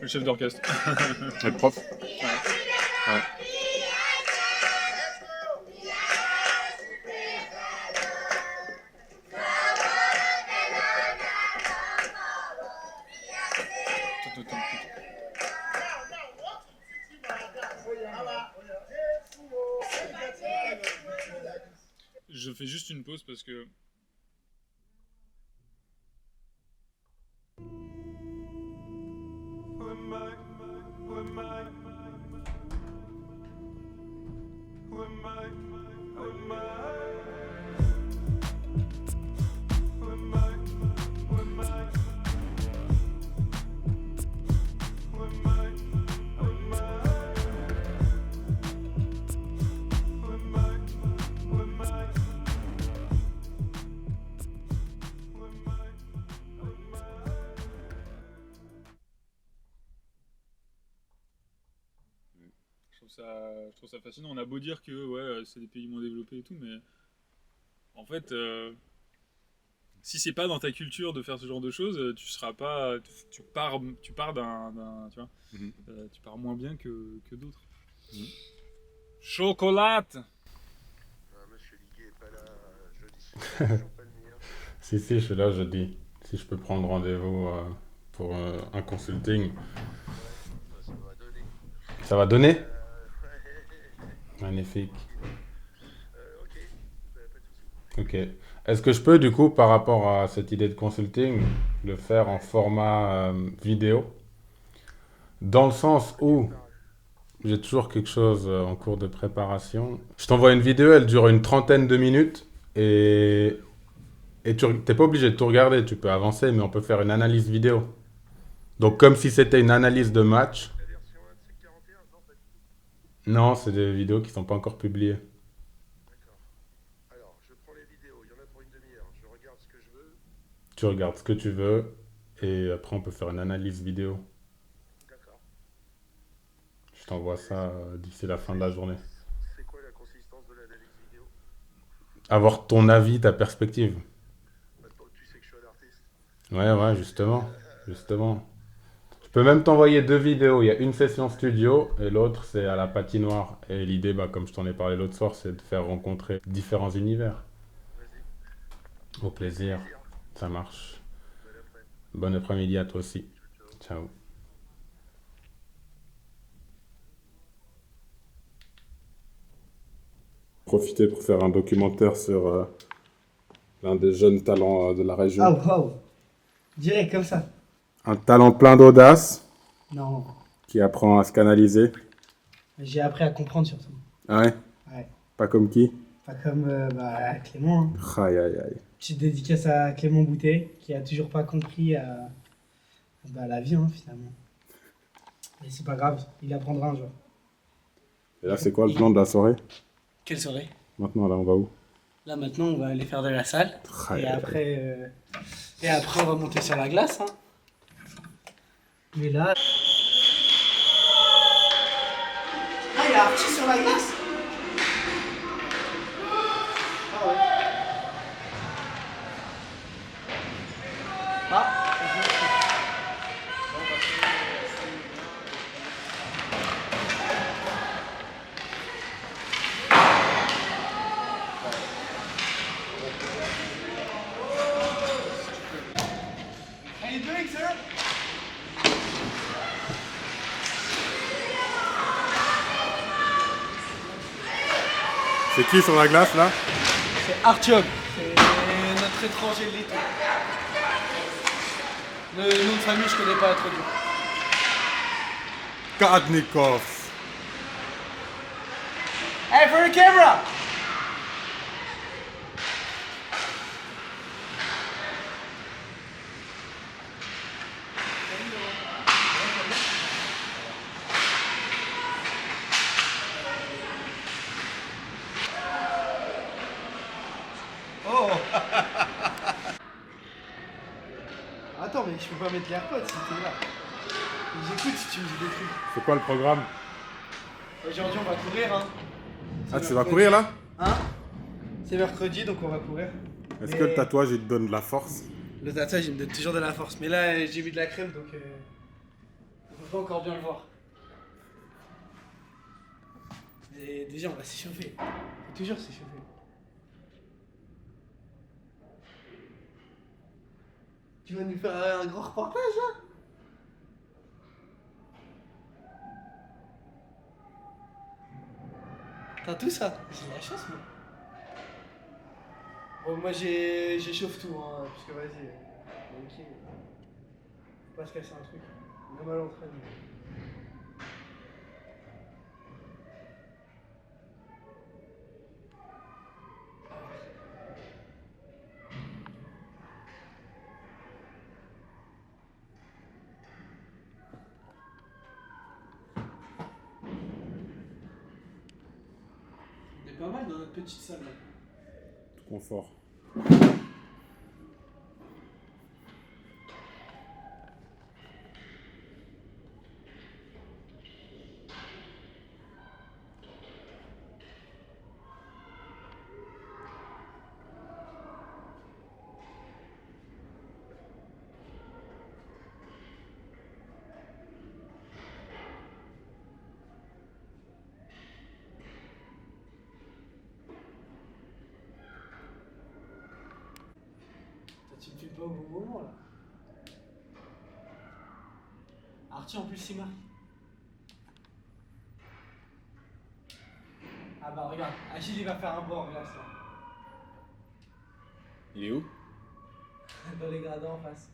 Le chef d'orchestre. Le prof. Ouais. Ouais. Je fais juste une pause parce que... Je trouve ça fascinant. On a beau dire que ouais, c'est des pays moins développés et tout, mais en fait, si c'est pas dans ta culture de faire ce genre de choses, tu seras pas, tu pars tu vois, tu pars moins bien que d'autres. Chocolat. Monsieur Liguet est pas là jeudi. C'est toujours pas le meilleur. Si, je suis là jeudi. Si je peux prendre rendez-vous pour un consulting. Ça va donner. Ça va donner? Magnifique. Ok, pas de soucis. Ok. Est-ce que je peux, du coup, par rapport à cette idée de consulting, le faire en format vidéo? Dans le sens où j'ai toujours quelque chose en cours de préparation. Je t'envoie une vidéo, elle dure une trentaine de minutes et tu n'es pas obligé de tout regarder, tu peux avancer, mais on peut faire une analyse vidéo. Donc comme si c'était une analyse de match. La version 1 de C41, non, pas du tout. Non, c'est des vidéos qui ne sont pas encore publiées. D'accord. Alors, je prends les vidéos, il y en a pour une demi-heure. Je regarde ce que je veux. Tu regardes ce que tu veux et après on peut faire une analyse vidéo. D'accord. Je t'envoie ça d'ici la fin de la journée. C'est quoi la consistance de l'analyse vidéo? Avoir ton avis, ta perspective. Maintenant que tu sais que je suis un artiste. Ouais, justement. Justement. Je peux même t'envoyer deux vidéos. Il y a une session studio et l'autre c'est à la patinoire. Et l'idée, bah, comme je t'en ai parlé l'autre soir, c'est de faire rencontrer différents univers. Vas-y. Au plaisir. Ça marche. Bon après. Bon après-midi à toi aussi. Ciao. Profiter pour faire un documentaire sur l'un des jeunes talents de la région. Ah, wow. Direct comme ça. Un talent plein d'audace Non. qui apprend à se canaliser. J'ai appris à comprendre surtout. Ah ouais? Ouais. Pas comme qui? Pas comme Clément. Hein. Aïe, aïe, aïe. Petite dédicace à Clément Boutet, qui a toujours pas compris la vie, hein, finalement. Mais c'est pas grave, il apprendra un jour. Et là, c'est quoi le plan de la soirée? Quelle soirée? Maintenant, là, on va où? Là, maintenant, on va aller faire de la salle. Aïe, Et aïe, après, on va monter sur la glace. Hein. Mais là... Ah, il a archi sur la glace? Ah ouais. Ah. How you doing, sir? C'est qui sur la glace, là? C'est Artyom, c'est notre étranger de l'été. Le nom de famille, je connais pas trop dur. Kadnikov. Hey, for the camera! Oh! Attends, mais je peux pas mettre les AirPods si t'es là. J'écoute si tu me dis des trucs. C'est quoi le programme? Aujourd'hui, on va courir, hein. Ah, C'est tu vas mercredi. courir, là? Hein? C'est mercredi, donc on va courir. Est-ce Mais- que le tatouage, il te donne de la force? Le tatouage, il me donne toujours de la force. Mais là, j'ai mis de la crème, donc on peut pas encore bien le voir. Et déjà, on va s'échauffer. Faut toujours s'échauffer. Tu vas nous faire un grand reportage, là? T'as tout ça? J'ai de la chance, moi. Bon, moi j'échauffe tout, hein, parce que vas-y. Ok. Faut pas se casser un truc. Même à l'entraînement. On est pas mal dans notre petite salle là. Confort. Tu me filmes pas au bon moment là. Archie en plus il marque. Ah bah regarde, Achille il va faire un bord, regarde ça. Il est où? Dans les gradins en face.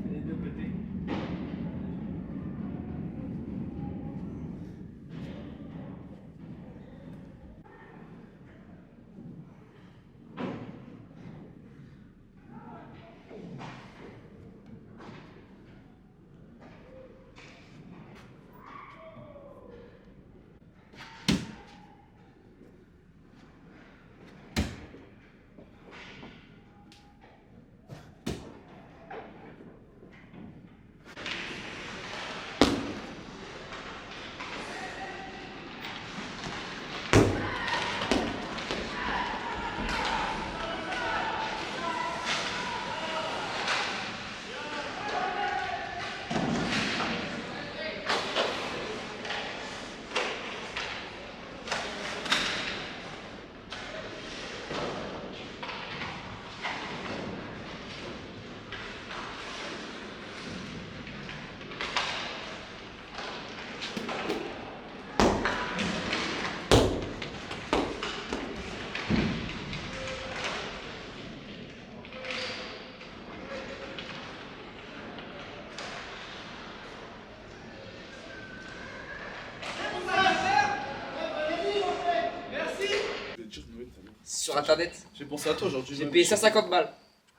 Les deux côtés. Sur internet. J'ai pensé à toi aujourd'hui. J'ai payé 150 balles.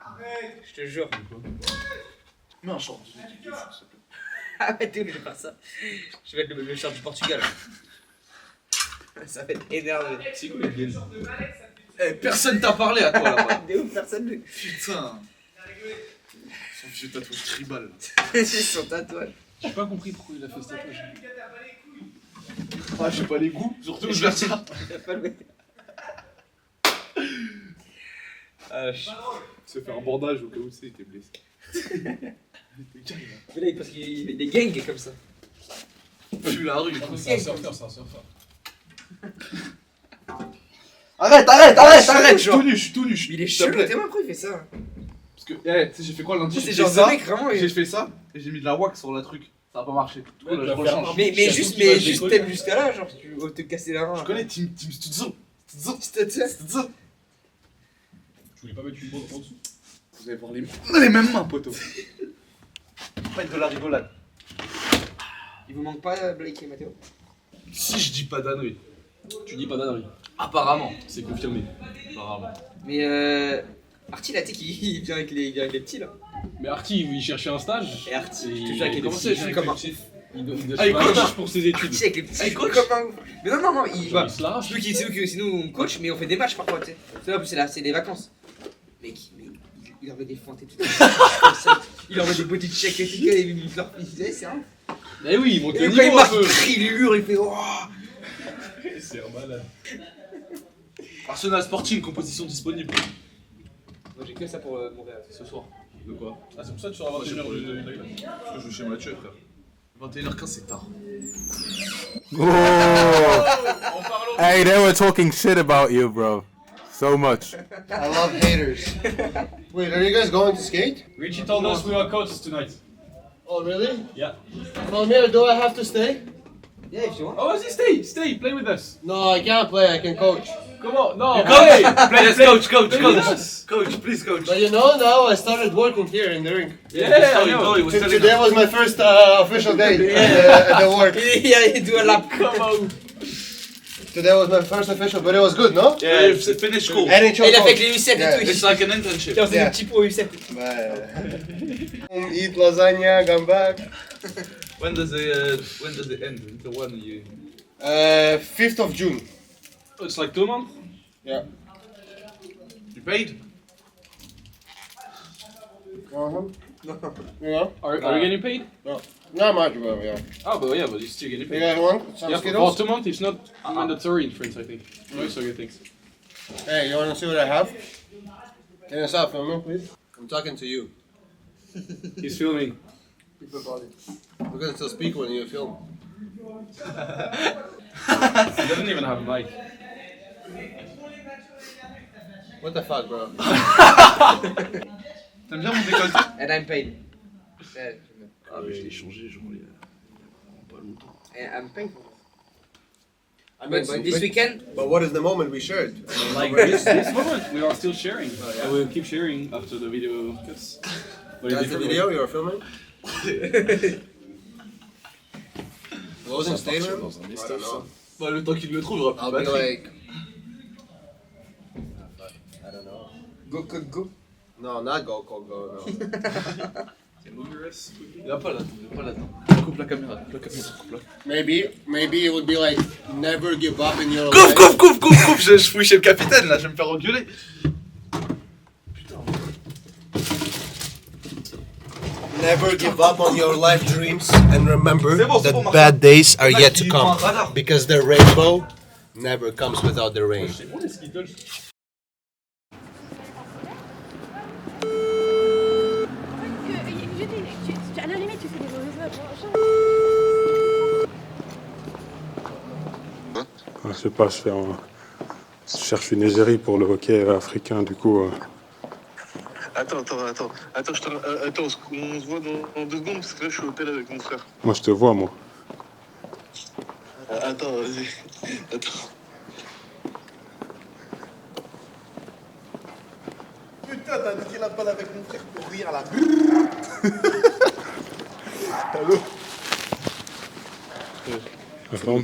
Arrête. Je te jure. Mets un short. Ah ouais, t'es obligé de faire ça. Je vais mettre le short du Portugal. Ça va être énervé. C'est quoi les gars? Eh, personne t'a parlé à toi là-bas. De ouf, personne. Putain. Son vieux tatouage tribal. C'est son tatouage. J'ai pas compris pourquoi il a fait ce tatouage. Ah, j'ai pas les goûts, surtout je vais ça. Il a pas le. Ah, Il s'est fait un bandage au cas où il était blessé. Mais là, parce qu'il est des gangs comme ça. Pue la rue. C'est un surfeur, c'est un surfeur. Arrête, genre. tout nu, je suis tout nu. Mais il est s'il te chelou, plaît. t'es pourquoi il fait ça? Parce que, tu sais, j'ai fait quoi lundi? C'est J'ai genre fait de ça, mec vraiment. j'ai fait ça, et j'ai mis de la wax sur la truc. Ça a pas marché. Du coup, Ouais, là, tu je vas faire rechange. Mais Surtout juste, qu'il va mais se juste décoller. t'aimes jusqu'à là, genre tu veux te casser la main. Je connais Team Studzo. Studzo. Je voulais pas mettre une bande en dessous. Vous allez voir les mêmes mains, poteau. Pas être de la rigolade. Il vous manque pas Blake et Mathéo? Si je dis pas d'annerie. Tu dis pas d'annerie. Apparemment. C'est confirmé. Apparemment. Mais Artie là, tu sais qu'il vient avec les petits là. Mais Artie, il cherchait un stage. Et Artie, Et je te jure avec les comment petits, ça, il joue comme un ouf. Il doit Ah, il faire un coach. stage pour ses études. Artie avec les petits, Ah, il il joue coach. comme un ouf. Mais non, il Genre, va. il se l'arrache. C'est nous qui, on coach, mais on fait des matchs parfois, tu sais. C'est là, en plus, c'est des vacances. Mec, mais Il envoie des fentes et tout. Il envoie des body check et tout. Il leur disait, c'est un. Eh oui, ils montent le Et quand il niveau un marque, peu. il crie, il hurle, il fait oh. C'est un malade. Arsenal Sporting, composition disponible. Moi j'ai que ça pour Montréal ce soir. De quoi? Ah, c'est pour ça que tu seras 21h de Parce que je joue chez Mathieu, frère. 21h15, c'est tard. Oh. Hey, they were talking shit about you, bro. So much. I love haters. Wait, are you guys going to skate? Richie told us we are coaches tonight. Oh, really? Yeah. Valmir, do I have to stay? Yeah, if you want. Oh, vas-y, stay, play with us. No, I can't play. I can coach. Come on, no, Coach! play, Yes, coach, play with us. Coach, please, coach. But you know, now I started working here in the rink. Yeah, I know. Today was my first official day at the work. Yeah, do a lap. Come on. Today was my first official, but it was good, no? Yeah, it's finished school. NHL Et il a fait coach. avec les UCEP Yeah. et tout. It's like an internship. On faisait Yeah. des petits pots au UCEP. Eat lasagna, come back. When does it end? The one you. 5th of June. Oh, it's like 2 months. Yeah. You paid? Yeah. Are you getting paid? Not much, bro, yeah. Oh, but yeah, but you're still getting You paid. guys want some Yeah, for Skittles? 2 months, it's not mandatory in France, I think. No, so good things. Hey, you wanna see what I have? Can you stop filming, please? I'm talking to you. He's filming. We're gonna still speak when you film. He doesn't even have a mic. What the fuck, bro? T'aimes bien mon décolleté? And I'm paid. Yeah, Ah, mais je l'ai changé, genre, il y a pas longtemps. and I'm paid. I But this weekend, But what is the moment we shared? Like this moment, we are still sharing. And we'll keep sharing after the video cuts. But in That's the different video way. you were filming? Closing statement? Dans un I message, don't ça. know. Bah, le temps qu'il le trouve, il aura plus I'll de be batterie. like... I don't know. go, code, go. No, not go, no. Il va pas là, il va pas là-dedans. Coupe la caméra, coupe la. Maybe it would be like, never give up in your Coupe, life. coupe, coupe, coupe, coupe, je fouille chez le capitaine là, je vais me faire engueuler. Never give up on your life dreams and remember C'est bon, that Marc. bad days are yet to il come prend un radar. because the rainbow never comes without the rain. C'est bon les Skittles. À la limite, tu fais des mauvaises notes. Je sais pas, je cherche une égérie pour le hockey africain, du coup. Attends, on se voit dans 2 secondes parce que là je suis au hôtel avec mon frère. Moi, je te vois, moi. Attends, vas-y. Attends. Putain, t'as dit la balle avec mon frère pour rire là. Attends,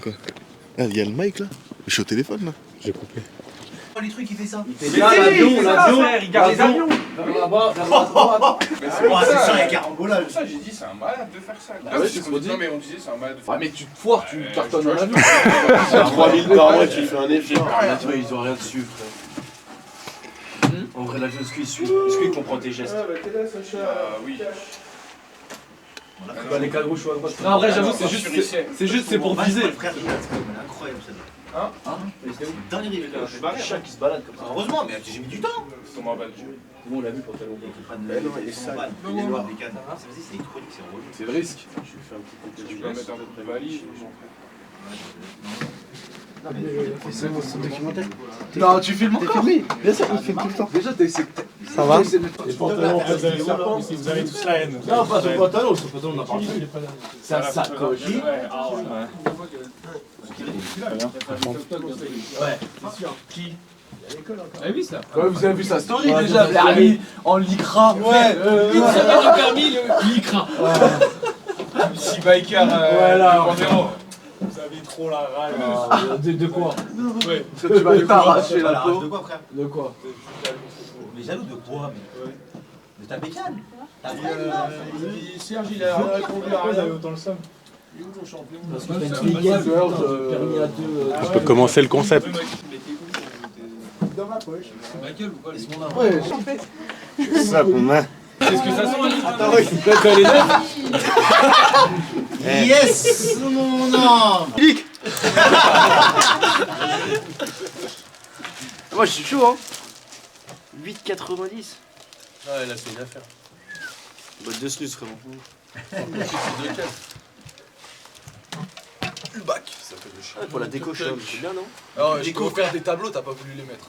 Ah, il y a le mic là. Je suis au téléphone là. j'ai coupé. Oh, les trucs, il fait ça. Il garde les avions. Là-bas, vers la droite. C'est ça, il y a carambolage. Ça, j'ai dit, c'est un malade de faire ça. Ah ouais, c'est ce qu'on dit. Non, mais on disait, c'est un malade de faire Ah, mais tu te foires, tu cartonnes dans l'avion. À 3000 par mois, tu fais un effort. Ils ont rien dessus, frère. En vrai, l'avion, est-ce qu'il comprend tes gestes? Ah, bah t'es là, Sacha. Oui. Bah, les cadres rouges, à droite. Non, en vrai, j'avoue, c'est juste, c'est pour viser. Frère, il est incroyable celle-là. Hein Mais c'était où? Dernier rivet, le chat qui se balade comme ça. Heureusement, mais j'ai mis du temps. Comment va le jeu? Nous, on l'a vu pour tellement longtemps. Il est sale. Il est noir des cadres. Ça veut dire c'est électronique, c'est relou. C'est le risque. Tu peux mettre un peu de valise. Non, tu filmes encore. Bien sûr, il filme tout le temps. Déjà, Ça va? Les pantalons, vous avez le serpent, vous avez tous la haine. Non, pas son pantalon, on a parlé. Sa sacoche. Ouais, c'est sûr. Qui? Ah oui, ça. Ouais, vous avez vu sa story déjà, permis en lycra. Ouais, Le permis, le lycra. Petit biker, Voilà. vous avez trop la rage. De quoi? Ouais. Tu vas t'arracher la peau. De quoi, frère? De quoi? Mais jaloux de quoi? De ta bécane? Serge, il a répondu à rien. Vous avez autant le seum. Parce que t'as une week-end, permis à deux. On peut commencer le concept. Dans ma poche. Michael ou quoi? Ouais, Ça pour moi. Qu'est-ce que ça sent, Ali? Attends, oui. Quand elle est neuve? Yes, mon homme. Clic. Moi, je suis chaud, hein. 8,90. Ah, elle a fait une affaire. Bah, 2 snus, frérot. C'est 2 caisses. Le bac, ça fait de chier. Pour la déco, c'est bien, non? Alors, je peux faire des tableaux, t'as pas voulu les mettre.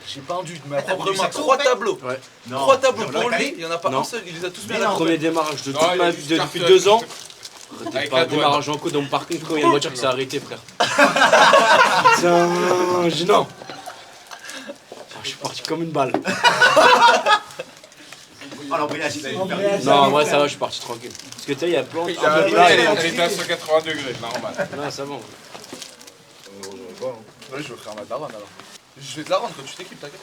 J'ai pendu de ma propre main 3 tableaux. Ouais. 3 tableaux pour lui, il y en a pas un seul, il les a tous mis à la Premier démarrage de toute ma vie depuis 2 ans. Arrêtez pas, démarrage en coup dans mon parking quand il y a une voiture qui s'est arrêtée, frère. C'est gênant. Je suis parti comme une balle. Oh, l'embrayage, il Non, moi ça va, je suis parti tranquille. Parce que tu sais, il y a plein de Elle était à 180 degrés, normal. Non, ça va. Ouais, je vais faire ma daronne alors. Je vais te la rendre quand tu t'équipes, t'inquiète.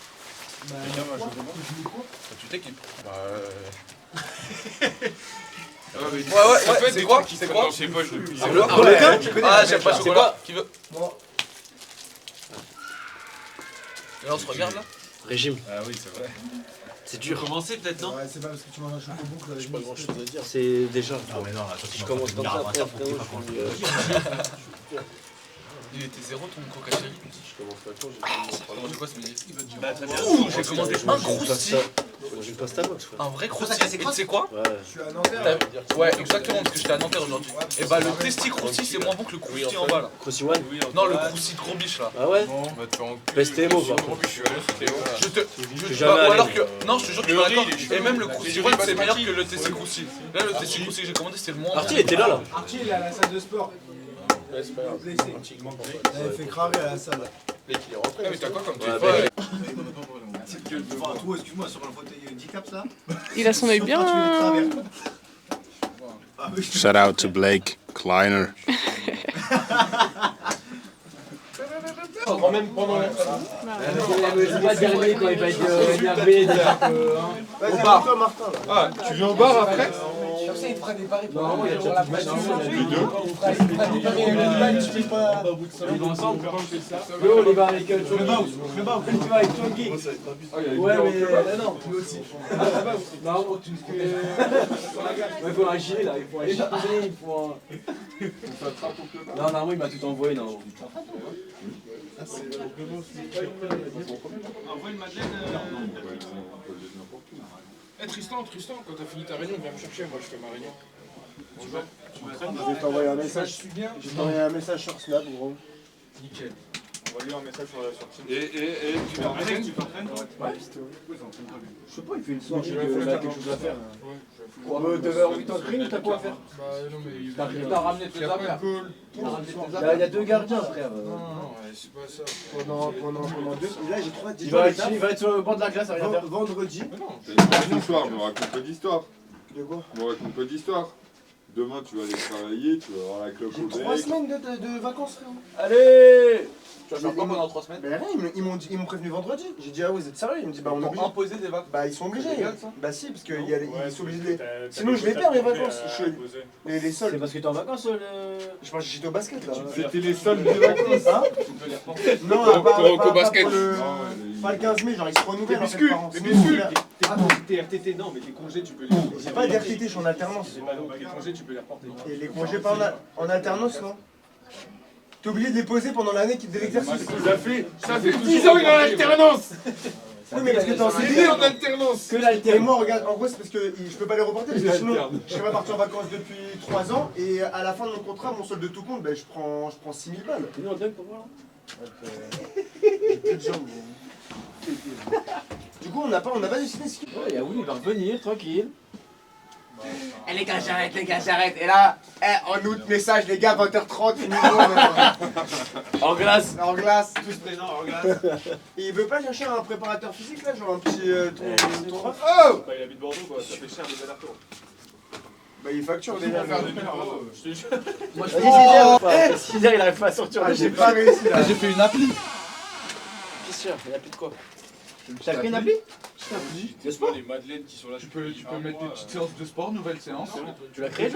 Bah, Quand tu t'équipes. Ouais, c'est quoi? C'est quoi? Je sais pas, je le plie. Ah, j'aime pas le chocolat. Qui veut? Moi. Et là, on se regarde là? Régime. Ah oui, c'est vrai. C'est dur. Commencer peut-être, non? Ouais, c'est pas parce que tu manges un choco-boucle avec J'ai pas grand chose à dire. C'est déjà. Ah, mais non, attends, Je commence comme ça après, frérot. Il était 0 ton coca chéri? Je commence pas quand T'as mangé quoi ce midi? Bah, très bien. Ouh, j'ai commandé un croustillant. J'ai une pasta box, frère. Un vrai croustillant. Et tu sais quoi? Ouais. Je suis à Nanterre. Ouais, exactement, parce que j'étais à Nanterre aujourd'hui. Et bah, le testi croustillant, c'est moins bon que le croustillant en bas là. Crousty One. Non, le croustillant gros biche là. Ah ouais? On va te faire enculer. Pestemo, par contre. Je suis allé, c'était haut. Je te. jamais Ou allé, alors mais- que. Non, je te jure que tu vas d'accord. Et même le croustillant, Mais c'est meilleur j'ai que le testi croustillant. Là, le testi croustillant que j'ai commandé, c'est le moins bon. Artie était là. Archie, il est à la salle de sport. Ouais, c'est pas grave. Blessé. Il avait fait cramer à la salle. Dès qu'il est rentré. Ah, mais t'as quoi comme Ouais, téléphone? Enfin, toi, excuse-moi, sur un fauteuil handicap, ça? Il a son œil bien. Shout out to Blake Kleiner. Même pendant C'est pas dernier quand il va être énervé. Vas-y, Martin, Martin. Ah, tu viens au bar après? Comme ça, il te fera des paris pour Non, il y a déjà la tout le match. Il fera des paris. Tu fais pas. Ils vont ensemble. Yo, on y va avec Tongi. Tu vas avec Tongi. Ouais, mais non, lui aussi. Non, tu il faut un gilet là, il faut un gilet, il faut un. Non, normalement il m'a tout envoyé, non. Envoie une Madeleine. Eh Tristan, quand t'as fini ta réunion, viens me chercher, moi je fais ma réunion. Tu vas Je vais t'envoyer un message. Je vais t'envoyer un message sur Snap, gros. Nickel. On va lui un message sur Teams. Et tu t'entraînes? Tu t'entraînes? Ouais. Je sais pas, il fait une soirée, Je il vais a quelque chose à faire. T'avais envie de t'inscrire, t'as quoi à faire? Bah non mais... T'as ramené tes affaires. Il y a 2 gardiens, frère. Non, c'est pas ça. Pendant 2. Là, j'ai 3 Il va être sur le bord de la glace à rien faire. Vendredi. Ce soir, me raconte pas d'histoire. De quoi? Me raconte pas d'histoire. Demain, tu vas aller travailler, tu vas avoir la clope J'ai au 3 bec. semaines de vacances, frérot. Allez! Tu vas faire quoi pendant 3 semaines? Mais rien, ils m'ont prévenu vendredi. J'ai dit, ah ouais, vous êtes sérieux? Ils me disent, bah on est obligé. Imposer des vacances. Bah ils sont obligés. C'est légal, ça? Bah si, parce qu'ils sont obligés de les. Sinon je vais perdre mes vacances. Je suis les C'est soldes. parce que t'es en vacances le. Je pense que j'étais au basket là. C'était les soldes des vacances. Hein? Non, pas basket. pour le. Pas le 15 mai, genre ils se renouvellent. Les en fait, biscuits, par an. les Sinon, biscuits. Tes RTT, non, mais tes congés, tu peux les. J'ai pas d'RTT, je suis en alternance. Les congés, tu peux les reporter. Et les congés pas en alternance, non? T'es obligé de les poser pendant l'année de l'exercice. Ça fait 10 ans qu'il est en alternance. Oui, mais parce que t'es en Il est CDD. en alternance. Que l'alternance. Et moi, regarde, en gros, c'est parce que je peux pas les reporter, parce que sinon, je serais pas parti en vacances depuis 3 ans, et à la fin de mon contrat, mon solde de tout compte, ben, je prends 6000 balles. T'es venu en dingue pour moi là? J'ai plus de jambes, gros. Du coup, on n'a pas décidé ce qu'il Ouais, il y a Woody, il va revenir, tranquille. Eh les gars, j'arrête. Et là, en août, message, les gars, 20h30, En glace. en glace, tous présents, en glace. Et il veut pas chercher un préparateur physique là, genre un petit ton Oh Il habite Bordeaux, quoi. Ça fait cher les allers-retours. Bah, il facture Tu déjà. vas faire du bien, je te jure. Moi je Oh, 6 heures, il arrive pas à sortir. Ah, j'ai pas réussi là. J'ai fait une appli. Qu'est-ce qu'il y a? Il y a plus de quoi? T'as pris une appli? Laisse-moi les madeleines qui sont là. Tu peux mettre des petites séances de sport, nouvelle séance. Tu l'as créé,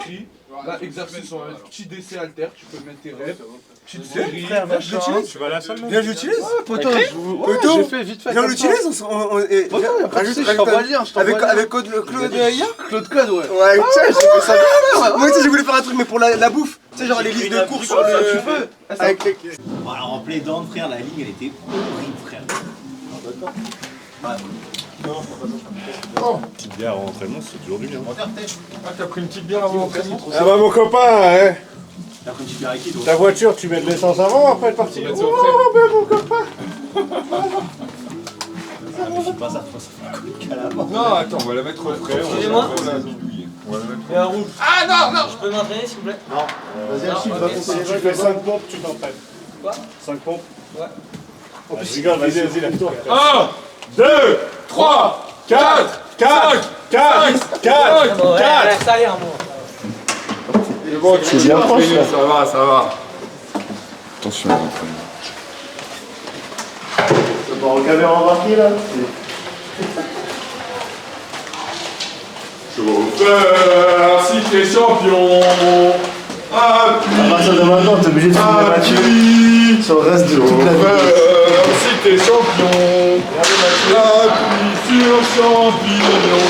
là, exercice sur un petit DC alter, tu peux mettre tes reps. Petite Frère, série, viens, machin. j'utilise. Tu vas à la salle, Viens, j'utilise. Ouais, poto. Poto, j'ai fait vite fait. viens, on comme ça. l'utilise. Je t'envoie le lien, je t'envoie le lien. Avec Claude hier. Claude Code, ouais. Ouais, tiens, j'ai fait ça. Moi aussi, je voulais faire un truc, mais pour la bouffe. Tu sais, genre les listes de courses sur le. Tu peux. Avec les. Bon, alors en plaidant, frère, la ligne elle était horrible, frère. Petite bière avant l'entraînement, c'est toujours du bien. Ah, t'as pris une petite bière avant l'entraînement? Ah bah mon copain, hein. T'as pris une petite bière avec qui, toi? Ta voiture, tu mets de l'essence avant, après de partir. Oh, ben mon copain. Ah, mais fais pas ça, toi, ça fait un coup de calamar. Non, attends, on va la mettre au frais. Excusez-moi. On va la mettre Et un rouge. Ah non, non. Je peux m'entraîner, s'il vous plaît? Non. Vas-y, Achille, va compter les Tu vagues. fais 5 pompes, tu t'entraînes. Quoi? 5 pompes? Ouais. Oh, je rigole, vas-y, lève-toi. 1, 2, 3, 4, 5, 4, 4, Bon, ouais, 4. ça ira, moi. C'est bon, tu bien proche, là. ça va, ça va. Attention à l'entraînement. C'est bon, caméra embarquée là. Chauffeur, si t'es champion, appuie. À partir de maintenant, t'es obligé de filmer Mathieu sur le reste de toute la Chauffeur, vidéo. si t'es champion, appuie sur champignon.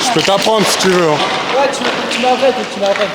Je peux t'apprendre si tu veux. Hein. Ouais, tu m'arrêtes, tu m'arrêtes.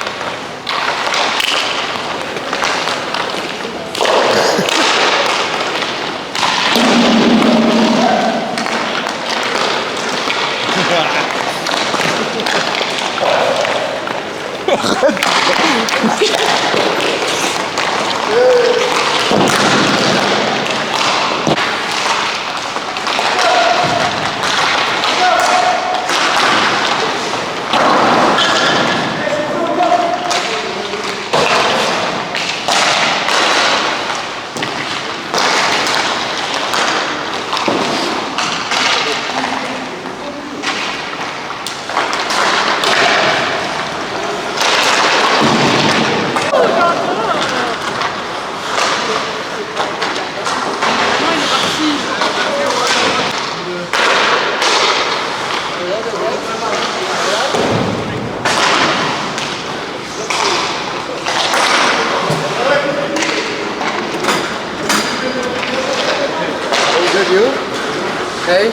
Hey.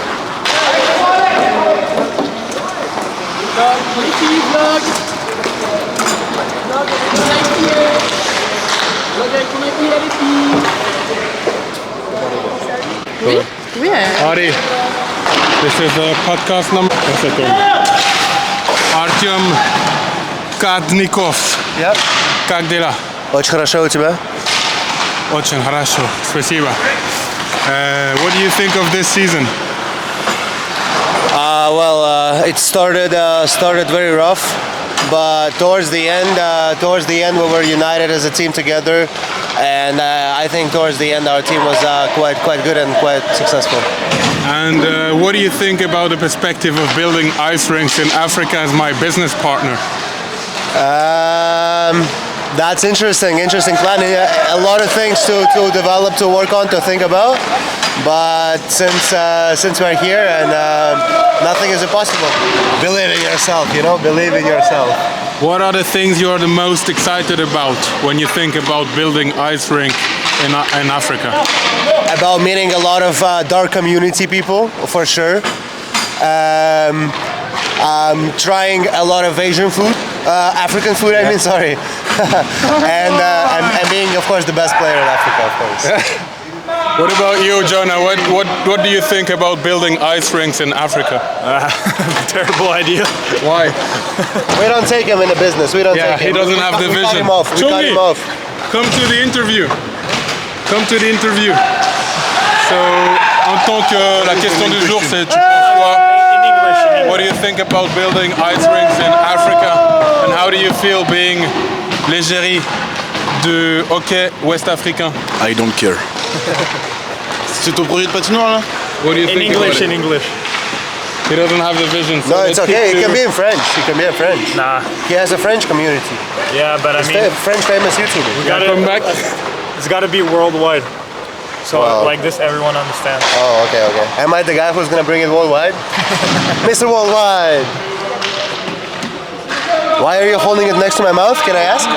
Oui, oui. Ari, this is a podcast number. Artyom Kadnikov. Yep. Как дела? Очень хорошо у тебя? Очень хорошо. Спасибо. What do you think of this season? It started very rough, but towards the end we were united as a team together, and I think towards the end our team was quite good and quite successful. And what do you think about the perspective of building ice rinks in Africa as my business partner? That's interesting plan. A lot of things to develop, to work on, to think about. But since we're here and nothing is impossible. Believe in yourself, believe in yourself. What are the things you're the most excited about when you think about building ice rink in Africa? About meeting a lot of dark community people, for sure. Trying a lot of Asian food, African food, I mean, sorry. and being, of course, the best player in Africa, of course. What about you, Jonah? What do you think about building ice rinks in Africa? Terrible idea. Why? We don't take him in the business. We don't take him. He doesn't have the We cut vision. him off. We cut Chungi, him off. come to the interview. Come to the interview. So, en tant que la question du jour, c'est tu penses quoi? What do you think about building ice rinks in Africa? And how do you feel being l'égérie du hockey ouest-africain? I don't care. C'est ton projet de patinoire là? What do you think about it? In English. He doesn't have the vision. So No, it's let's okay. keep He can to- be in French. He can be in French. Nah. He has a French community. Yeah, but I He's mean, a French famous YouTuber. we gotta come back. It's got to be worldwide. So Wow. like this, everyone understands. Oh, okay, okay. Am I the guy who's gonna bring it worldwide? Mr. Worldwide! Why are you holding it next to my mouth, can I ask?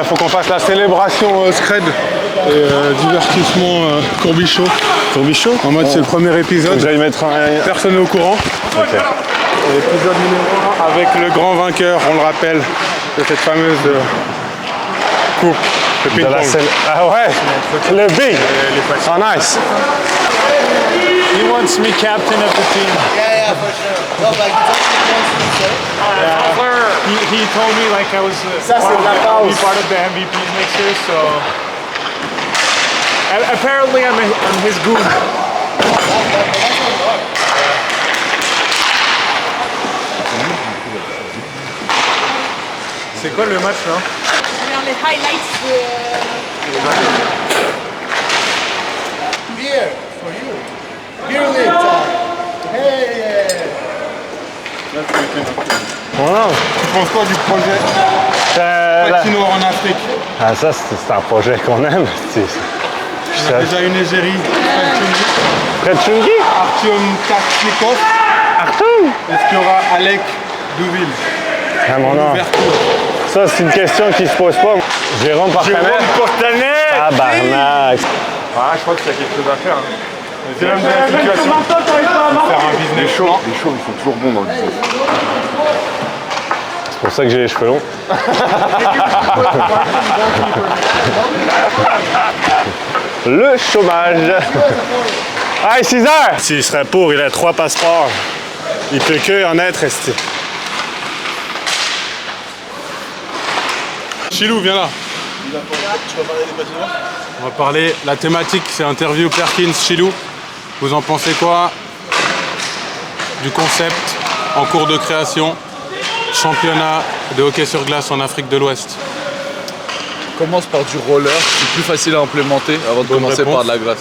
Faut qu'on fasse la célébration Scred et divertissement Courbichaud. Courbichaud? En mode c'est le premier épisode. J'allais mettre un... Personne n'est au courant. Ok. Et épisode numéro 1 avec le grand vainqueur, on le rappelle, de cette fameuse coupe de De la ping-pong. scène. Ah ouais, le big. Oh nice. He wants me captain of the team. Yeah, for sure. No, like, He told me like I was Ça, c'est de la I'll be pause. part of the MVPs next year, so apparently I'm his goon. C'est quoi le match là? Alors les highlights de... Beer for you. Beer league time. Hey! Voilà. Tu penses quoi du projet Patinoire en Afrique? Ah ça c'est un projet qu'on aime. On a déjà une égérie. Près de Chungi? Artyom Taknikov. Artyom? Est-ce qu'il y aura Alec Douville? Vraiment non. Ça c'est une question qui se pose pas. Jérôme Portanet? Jérôme Portanet! Ah barnac! Ah, je crois qu'il y a quelque chose à faire. Hein. C'est même de la situation. Faire un business chaud. Les chauds, ils sont toujours bons dans le business. C'est pour ça que j'ai les cheveux longs. Le chômage. Ah, 6 heures! S'il serait pour, il a 3 passeports. Il peut que en être resté. Chilou, viens là. Tu vas parler des patinoires? On va parler, la thématique c'est interview Perkins Chilou. Vous en pensez quoi du concept en cours de création, championnat de hockey sur glace en Afrique de l'Ouest? Commence par du roller, c'est plus facile à implémenter avant de commencer réponse. par de la glace.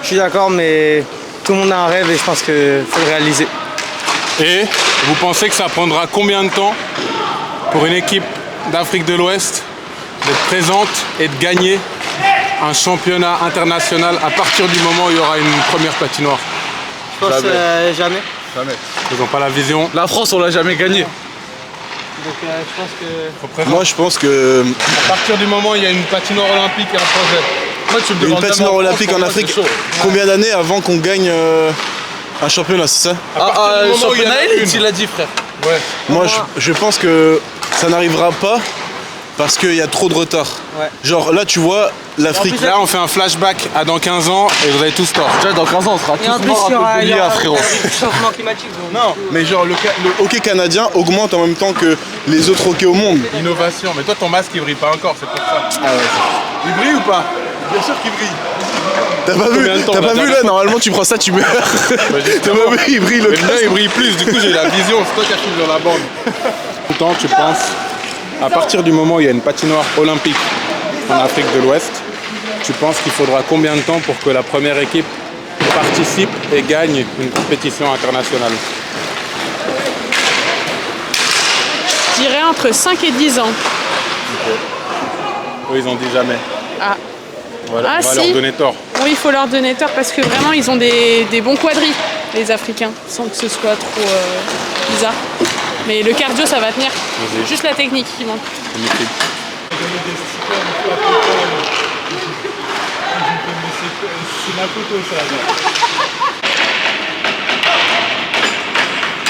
Je suis d'accord, mais tout le monde a un rêve et je pense qu'il faut le réaliser. Et vous pensez que ça prendra combien de temps pour une équipe d'Afrique de l'Ouest d'être présente et de gagner un championnat international à partir du moment où il y aura une première patinoire? Je pense jamais. Jamais. Ils n'ont pas la vision. La France, on l'a jamais gagné. Donc je pense que... Moi je pense que À partir du moment où il y a une patinoire olympique et un projet. Moi, tu me une demandes patinoire jamais en olympique France, en pour moi, Afrique, c'est chaud. combien d'années avant qu'on gagne un championnat, c'est ça? Le championnat élite, il a dit, frère. Ouais. Moi je pense que ça n'arrivera pas parce qu'il y a trop de retard. Ouais. Genre là tu vois l'Afrique. Là on fait un flashback à dans 15 ans et vous avez tous tort. Déjà dans 15 ans on sera Et en tous plus, morts il y à aura, cause de il y l'IA, aura frérot. le changement climatique. Donc, Non, mais genre le hockey canadien augmente en même temps que les autres hockeys au monde. Innovation, mais toi ton masque il brille pas encore, c'est pour ça. Ah ouais. Il brille ou pas? Bien sûr qu'il brille. T'as pas vu, là, normalement tu prends ça, tu meurs. T'as pas vu, il brille le mien, il brille plus, du coup j'ai la vision, c'est toi qui as filmé dans la bande. Tout le temps, tu penses, à partir du moment où il y a une patinoire olympique en Afrique de l'Ouest, tu penses qu'il faudra combien de temps pour que la première équipe participe et gagne une compétition internationale? Je dirais entre 5 et 10 ans. Okay. Eux, ils ont dit jamais. Ah. Voilà, on va leur donner tort. Oui, il faut leur donner tort parce que vraiment, ils ont des bons quadris, les Africains, sans que ce soit trop bizarre. Mais le cardio, ça va tenir. Juste la technique qui manque. C'est ma photo, ça.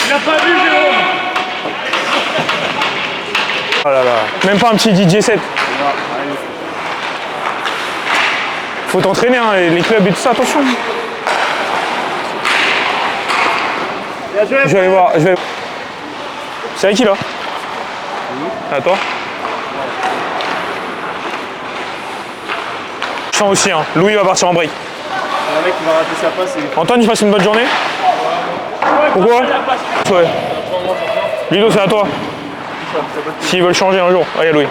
Il n'a pas vu, Jérôme. Oh là là, même pas un petit DJ set. Faut t'entraîner, hein, les clubs et tout ça, attention. Je vais aller voir. C'est avec qui là? À toi. Je sens aussi, hein. Louis va partir en break. Il y a un mec qui va rater sa passe et... Antoine, tu passes une bonne journée? Pourquoi? Ouais. Ludo, c'est à toi. S'ils veulent changer un jour. Allez, Louis.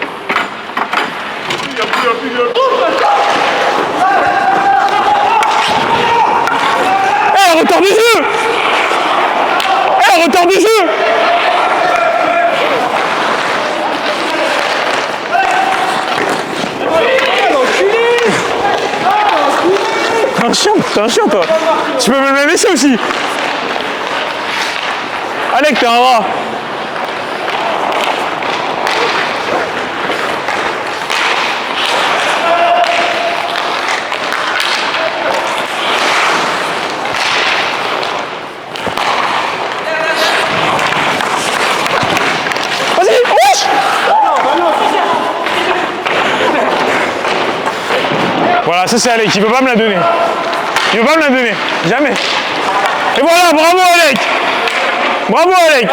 Eh, retard du jeu! Eh, retard du jeu! T'es un chien toi. Tu peux me le laisser aussi. Alec, t'es un rat. Vas-y, wesh. Voilà, ça c'est Alec, il veut pas me la donner. Il veut pas me la donner, jamais. Et voilà, bravo Alec. Bravo Alec.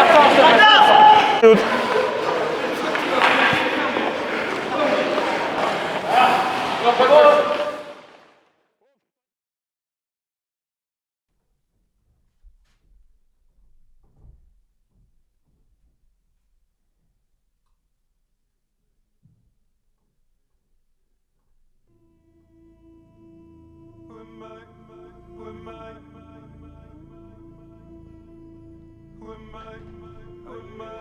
Who am I?